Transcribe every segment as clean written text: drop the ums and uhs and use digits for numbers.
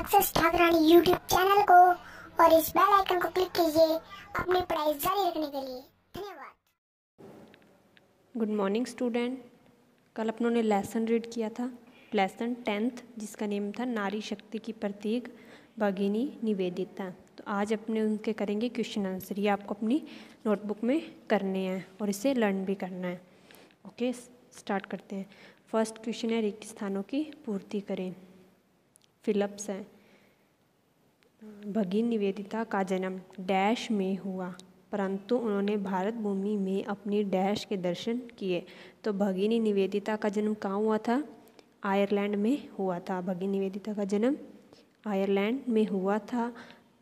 Success Thakrani YouTube channel को और इस बेल आइकन को क्लिक कीजिए अपनी पढ़ाई जारी रखने के लिए। धन्यवाद। Good morning student. कल अपनों ने लेसन रीड किया था, लेसन 10th, जिसका नेम था नारी शक्ति की प्रतीक भगिनी निवेदिता। तो आज अपने उनके करेंगे क्वेश्चन आंसर। ये आपको अपनी नोटबुक में करने हैं और इसे लर्न भी करना है। ओके, स्टार्ट करते हैं। फर्स्ट क्वेश्चन है, रिक्त स्थानों की पूर्ति करें। फिलप्स है। भगिनी निवेदिता का जन्म डैश में हुआ, परंतु उन्होंने भारत भूमि में अपनी डैश के दर्शन किए। तो भगिनी निवेदिता का जन्म कहाँ हुआ था? आयरलैंड में हुआ था। भगिनी निवेदिता का जन्म आयरलैंड में हुआ था,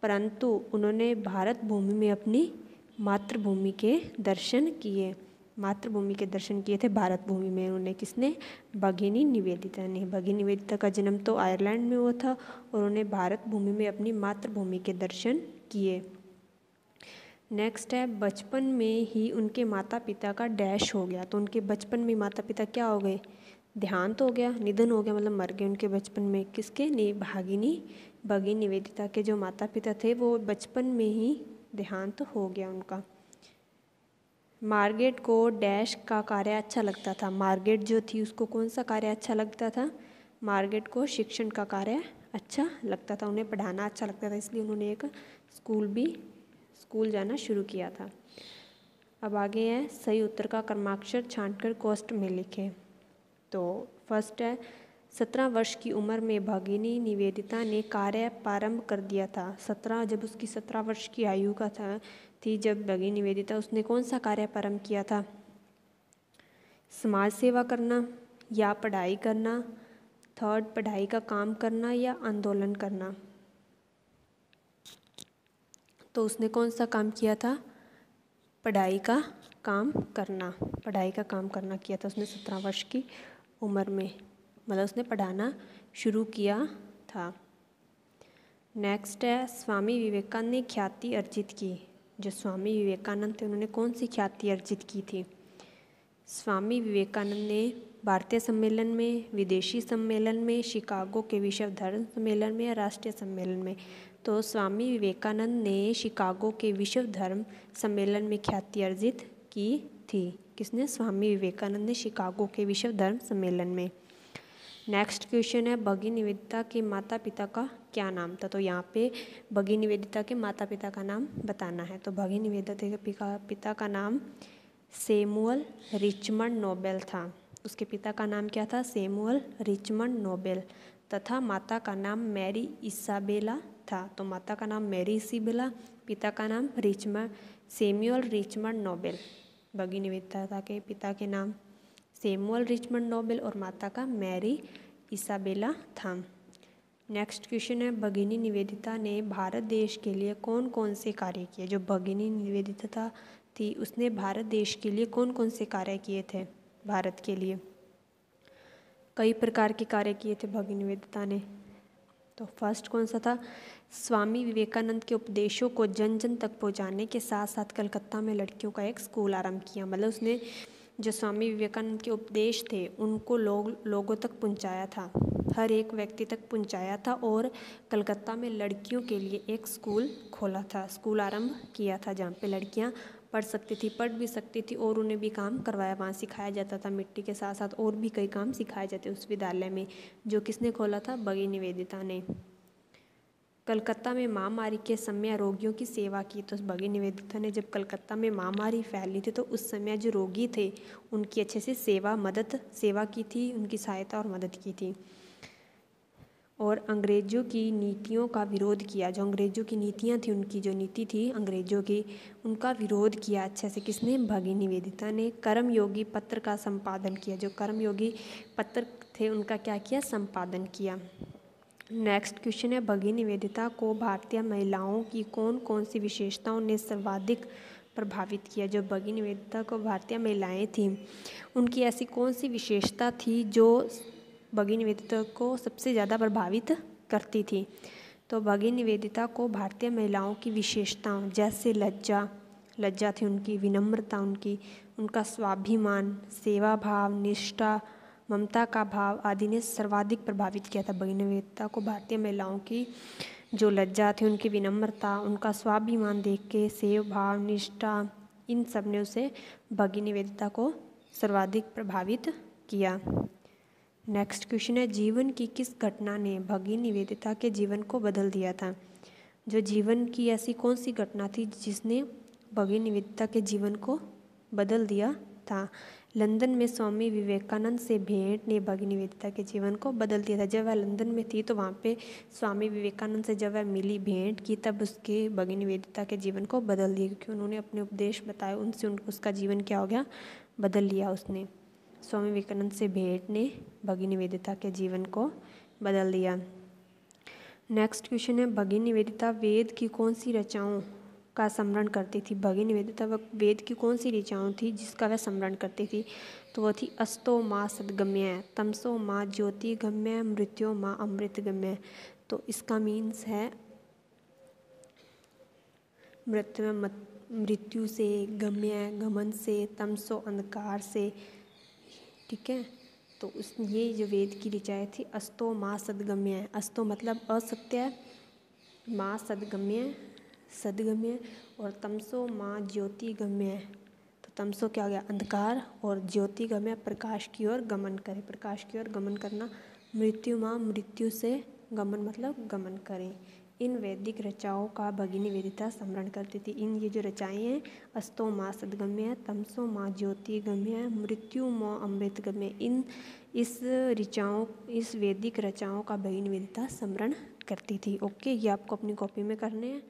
परंतु उन्होंने भारत भूमि में अपनी मातृभूमि के दर्शन किए। मातृभूमि के दर्शन किए थे भारत भूमि में उन्होंने। किसने? भगिनी निवेदिता ने। भगिनी निवेदिता का जन्म तो आयरलैंड में हुआ था और उन्होंने भारत भूमि में अपनी मातृभूमि के दर्शन किए। नेक्स्ट है, बचपन में ही उनके माता पिता का डैश हो गया। तो उनके बचपन में माता पिता क्या हो गए? देहांत हो गया, निधन हो गया, मतलब मर गए उनके बचपन में। किसके? भगिनी निवेदिता के जो माता पिता थे वो बचपन में ही देहांत हो गया उनका। मार्गरेट को डैश का कार्य अच्छा लगता था। मार्गरेट जो थी उसको कौन सा कार्य अच्छा लगता था? मार्गरेट को शिक्षण का कार्य अच्छा लगता था, उन्हें पढ़ाना अच्छा लगता था, इसलिए उन्होंने एक स्कूल जाना शुरू किया था। अब आगे है, सही उत्तर का क्रमाक्षर छांटकर कोष्ठ में लिखें। तो फर्स्ट है, 17 वर्ष की उम्र में भगिनी निवेदिता ने कार्य प्रारंभ कर दिया था। जब उसकी 17 वर्ष की आयु का थी जब भगिनी निवेदिता, उसने कौन सा कार्य प्रारंभ किया था? समाज सेवा करना या पढ़ाई करना? थर्ड, पढ़ाई का काम करना या आंदोलन करना? तो उसने कौन सा काम किया था? पढ़ाई का काम करना। पढ़ाई का काम करना किया था उसने 17 वर्ष की उम्र में, मतलब उसने पढ़ाना शुरू किया था। नेक्स्ट है, स्वामी विवेकानंद ने ख्याति अर्जित की। जो स्वामी विवेकानंद थे उन्होंने कौन सी ख्याति अर्जित की थी? स्वामी विवेकानंद ने भारतीय सम्मेलन में, विदेशी सम्मेलन में, शिकागो के विश्व धर्म सम्मेलन में या राष्ट्रीय सम्मेलन में? तो स्वामी विवेकानंद ने शिकागो के विश्व धर्म सम्मेलन में ख्याति अर्जित की थी। किसने? स्वामी विवेकानंद ने शिकागो के विश्व धर्म सम्मेलन में। नेक्स्ट क्वेश्चन है, भगिनी निवेदिता के माता पिता का क्या नाम था? तो यहाँ पे भगिनी निवेदिता के माता पिता का नाम बताना है। तो भगिनी निवेदिता के पिता का नाम सैमुअल रिचमंड नोबेल था। उसके पिता का नाम क्या था? Samuel Richmond Nobel. तथा माता का नाम मैरी इसाबेला था। तो माता का नाम मैरी इसाबेला, पिता का नाम सैमुअल रिचमंड नोबेल। भगिनी निवेदिता के पिता के नाम सैमुअल रिचमंड नोबेल और माता का मैरी इसाबेला था। नेक्स्ट क्वेश्चन है, भगिनी निवेदिता ने भारत देश के लिए कौन कौन से कार्य किए? जो भगिनी निवेदिता थी उसने भारत देश के लिए कौन कौन से कार्य किए थे? भारत के लिए कई प्रकार के कार्य किए थे भगिनी निवेदिता ने। तो फर्स्ट कौन सा था? स्वामी विवेकानंद के उपदेशों को जन जन तक पहुंचाने के साथ साथ कलकत्ता में लड़कियों का एक स्कूल आरंभ किया। मतलब उसने जो स्वामी विवेकानंद के उपदेश थे उनको लोगों तक पहुंचाया था, हर एक व्यक्ति तक पहुंचाया था, और कलकत्ता में लड़कियों के लिए एक स्कूल खोला था, स्कूल आरंभ किया था जहाँ पे लड़कियाँ पढ़ भी सकती थी और उन्हें भी काम करवाया, वहाँ सिखाया जाता था। मिट्टी के साथ साथ और भी कई काम सिखाए जाते उस विद्यालय में, जो किसने खोला था? भगिनी निवेदिता ने। कलकत्ता में महामारी के समय रोगियों की सेवा की। तो भगिनी निवेदिता ने जब कलकत्ता में महामारी फैली थी तो उस समय जो रोगी थे उनकी अच्छे से सेवा की थी, उनकी सहायता और मदद की थी। और अंग्रेजों की नीतियों का विरोध किया। जो अंग्रेजों की नीतियाँ थी, उनकी जो नीति थी अंग्रेजों की, उनका विरोध किया अच्छे से। किसने? भगिनी निवेदिता ने। कर्मयोगी पत्र का संपादन किया। जो कर्मयोगी पत्र थे उनका क्या किया? संपादन किया। नेक्स्ट क्वेश्चन है, भगिनी निवेदिता को भारतीय महिलाओं की कौन कौन सी विशेषताओं ने सर्वाधिक प्रभावित किया? जो भगिनी निवेदिता को भारतीय महिलाएं थीं उनकी ऐसी कौन सी विशेषता थी जो भगिनी निवेदिता को सबसे ज़्यादा प्रभावित करती थी? तो भगिनी निवेदिता को भारतीय महिलाओं की विशेषताओं जैसे लज्जा थी उनकी, विनम्रता उनका स्वाभिमान, सेवा भाव, निष्ठा, ममता का भाव आदि ने सर्वाधिक प्रभावित किया था भगिनी निवेदिता को। भारतीय महिलाओं की जो लज्जा थी, उनकी विनम्रता, उनका स्वाभिमान देख के सेव भाव, निष्ठा, इन सब ने उसे भगिनी निवेदिता को सर्वाधिक प्रभावित किया। नेक्स्ट क्वेश्चन है, जीवन की किस घटना ने भगिनी निवेदिता के जीवन को बदल दिया था? जो जीवन की ऐसी कौन सी घटना थी जिसने भगिनी निवेदिता के जीवन को बदल दिया था? लंदन में स्वामी विवेकानंद से भेंट ने भगिनी निवेदिता के जीवन को बदल दिया था। जब वह लंदन में थी तो वहाँ पे स्वामी विवेकानंद से जब वह मिली, भेंट की, तब उसके भगिनी निवेदिता के जीवन को बदल दिया, क्योंकि उन्होंने अपने उपदेश बताए, उनसे उसका जीवन क्या हो गया, बदल लिया उसने। स्वामी विवेकानंद से भेंट ने भगिनी निवेदिता के जीवन को बदल दिया। नेक्स्ट क्वेश्चन है, भगिनी निवेदिता वेद की कौन सी रचनाओं का स्मरण करती थी? भगिनी निवेदिता वेद की कौन सी ऋचाओं थी जिसका वह स्मरण करती थी? तो वह थी अस्तो माँ सदगम्य, तमसो माँ ज्योतिगम्य, मृत्यो माँ अमृतगम्य। तो इसका मीन्स है मृत्यु से, गम्य गमन से, तमसो अंधकार से, ठीक है। तो ये जो वेद की ऋचाएँ थी, अस्तो माँ सदगम्य, अस्तो मतलब असत्य, माँ सदगम्य सदगम्य, और तमसो माँ ज्योतिगम्य। तो तमसो क्या हो गया, अंधकार, और ज्योतिगम्य प्रकाश की ओर गमन करे, प्रकाश की ओर गमन करना। मृत्यु माँ मृत्यु से गमन मतलब गमन करें। इन वैदिक रचाओं का भगिनी निवेदिता स्मरण करती थी। इन ये जो रचाएँ हैं, अस्तो माँ सदगम्य, तमसो माँ ज्योतिगम्य, मृत्यु माँ अमृतगम्य, इस वैदिक रचाओं का भगिनी निवेदिता स्मरण करती थी। ओके, ये आपको अपनी कॉपी में करने हैं।